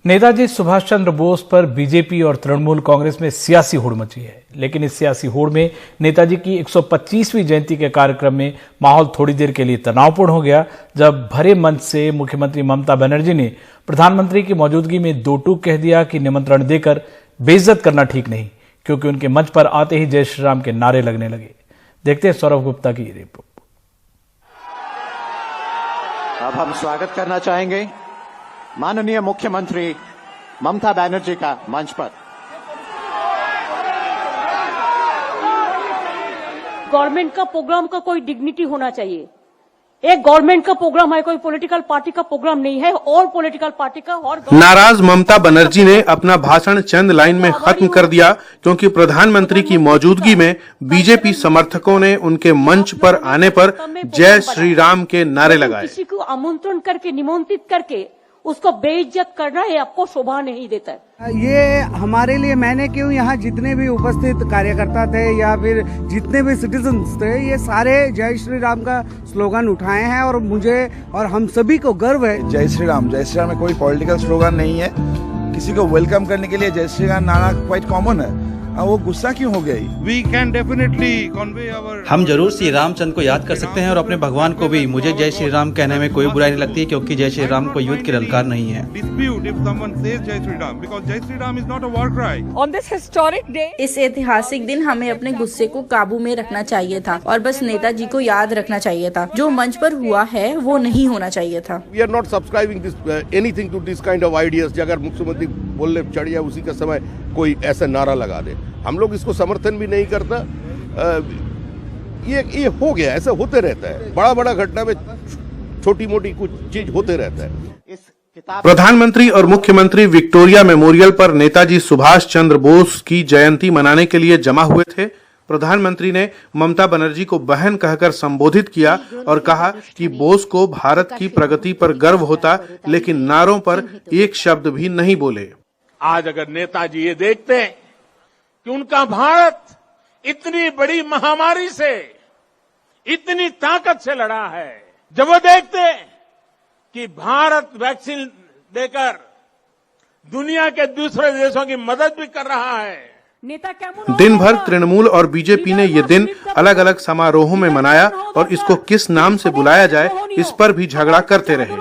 नेताजी सुभाष चंद्र बोस पर बीजेपी और तृणमूल कांग्रेस में सियासी होड़ मची है, लेकिन इस सियासी होड़ में नेताजी की 125वीं जयंती के कार्यक्रम में माहौल थोड़ी देर के लिए तनावपूर्ण हो गया, जब भरे मंच से मुख्यमंत्री ममता बनर्जी ने प्रधानमंत्री की मौजूदगी में दो टूक कह दिया कि निमंत्रण देकर बेइज्जत करना ठीक नहीं, क्योंकि उनके मंच पर आते ही जय श्री राम के नारे लगने लगे। देखते हैं सौरभ गुप्ता की रिपोर्ट। अब हम स्वागत करना चाहेंगे माननीय मुख्यमंत्री ममता बनर्जी का मंच पर। गवर्नमेंट का प्रोग्राम का कोई डिग्निटी होना चाहिए। एक गवर्नमेंट का प्रोग्राम है, कोई पॉलिटिकल पार्टी का प्रोग्राम नहीं है। और पॉलिटिकल पार्टी का और नाराज ममता बनर्जी ने अपना भाषण चंद लाइन में खत्म कर दिया, क्योंकि प्रधानमंत्री की मौजूदगी में बीजेपी समर्थकों ने उनके मंच पर आने पर जय श्री राम के नारे लगाए। किसी को आमंत्रण करके निमंत्रित करके उसको बेइज्जत करना ये आपको शोभा नहीं देता है। ये हमारे लिए, मैंने क्यों यहाँ जितने भी उपस्थित कार्यकर्ता थे या फिर जितने भी सिटीजन्स थे, ये सारे जय श्री राम का स्लोगन उठाए हैं और मुझे और हम सभी को गर्व है। जय श्री राम में कोई पॉलिटिकल स्लोगन नहीं है। किसी को वेलकम करने के लिए जय श्री राम नारा क्वाइट कॉमन है। वो गुस्सा क्यों हो गई? We can definitely convey our... हम जरूर श्री रामचंद्र को याद कर सकते हैं और अपने भगवान को भी। मुझे जय श्री राम कहने में कोई बुराई नहीं लगती, क्योंकि जय श्री राम को युद्ध की ललकार नहीं है। इस ऐतिहासिक दिन हमें अपने गुस्से को काबू में रखना चाहिए था और बस नेताजी को याद रखना चाहिए था। जो मंच पर हुआ है वो नहीं होना चाहिए था। We are not subscribing anything to this kind of ideas। अगर मुख्यमंत्री बोलने चढ़ गया उसी का समय कोई ऐसा नारा लगा दे, हम लोग इसको समर्थन भी नहीं करता। ये हो गया, ऐसा होते रहता है। बड़ा घटना में छोटी मोटी कुछ चीज होते रहता है। प्रधानमंत्री और मुख्यमंत्री विक्टोरिया मेमोरियल पर नेताजी सुभाष चंद्र बोस की जयंती मनाने के लिए जमा हुए थे। प्रधानमंत्री ने ममता बनर्जी को बहन कहकर संबोधित किया और कहा कि बोस को भारत की प्रगति पर गर्व होता, लेकिन नारों पर एक शब्द भी नहीं बोले। आज अगर नेताजी ये देखते हैं कि उनका भारत इतनी बड़ी महामारी से इतनी ताकत से लड़ा है, जब वो देखते हैं कि भारत वैक्सीन देकर दुनिया के दूसरे देशों की मदद भी कर रहा है। दिन भर तृणमूल और बीजेपी ने ये दिन अलग अलग समारोहों में मनाया और इसको किस नाम से बुलाया जाए, इस पर भी झगड़ा करते रहे।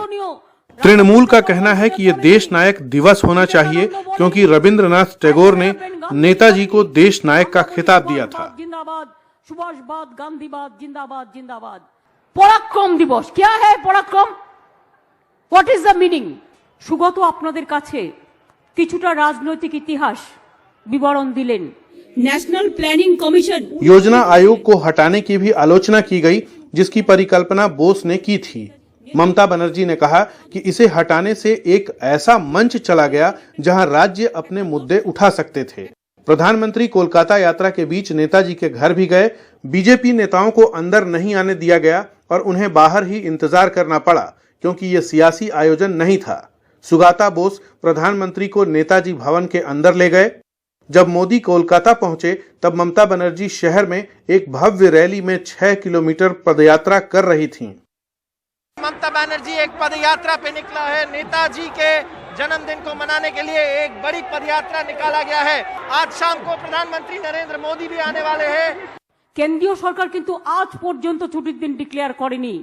तृणमूल का कहना है कि ये देश नायक दिवस होना चाहिए, क्योंकि रविंद्रनाथ टैगोर ने नेताजी को देश नायक का खिताब दिया था। जिंदाबाद सुभाषबाद गांधीबाद जिंदाबाद जिंदाबाद। पराक्रम दिवस क्या है? पराक्रम what is the meaning? Sugata আপনাদের কাছে কিছুটা রাজনৈতিক ইতিহাস विवरण दिलेन। नेशनल प्लानिंग कमीशन योजना आयोग को हटाने की भी आलोचना की गई, जिसकी परिकल्पना बोस ने की थी। ममता बनर्जी ने कहा कि इसे हटाने से एक ऐसा मंच चला गया जहां राज्य अपने मुद्दे उठा सकते थे। प्रधानमंत्री कोलकाता यात्रा के बीच नेताजी के घर भी गए। बीजेपी नेताओं को अंदर नहीं आने दिया गया और उन्हें बाहर ही इंतजार करना पड़ा, क्योंकि ये सियासी आयोजन नहीं था। सुगाता बोस प्रधानमंत्री को नेताजी भवन के अंदर ले गए। जब मोदी कोलकाता पहुंचे तब ममता बनर्जी शहर में एक भव्य रैली में 6 किलोमीटर पदयात्रा कर रही थीं। ममता बनर्जी एक पदयात्रा पे निकला है। नेताजी के जन्मदिन को मनाने के लिए एक बड़ी पदयात्रा निकाला गया है। आज शाम को प्रधानमंत्री नरेंद्र मोदी भी आने वाले हैं। কেন্দ্রীয় সরকার কিন্তু আজ পর্যন্ত ছুটির দিন ডিক্লেয়ার করেনি।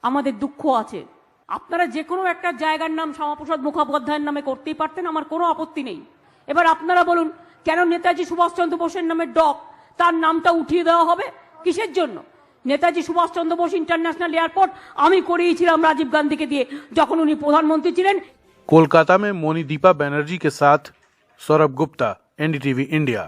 আমাদের দুঃখ আছে। আপনারা যে কোনো একটা জায়গার নাম শ্যামাপ্রসাদ মুখোপাধ্যায়ের নামে করতেই পারতেন, আমার কোনো আপত্তি নেই। এবার আপনারা বলুন, কেন নেতাজি সুভাষচন্দ্র বোসের নামে ডক তার নামটা উঠিয়ে দেওয়া হবে? কিসের জন্য? नेताजी सुभाष चंद्र बोस इंटरनेशनल एयरपोर्ट আমি করিয়েছিলাম রাজীব গান্ধীকে দিয়ে যখন উনি প্রধানমন্ত্রী ছিলেন। कोलकाता में मोनीदीपा बनर्जी के साथ सौरभ गुप्ता, NDTV इंडिया।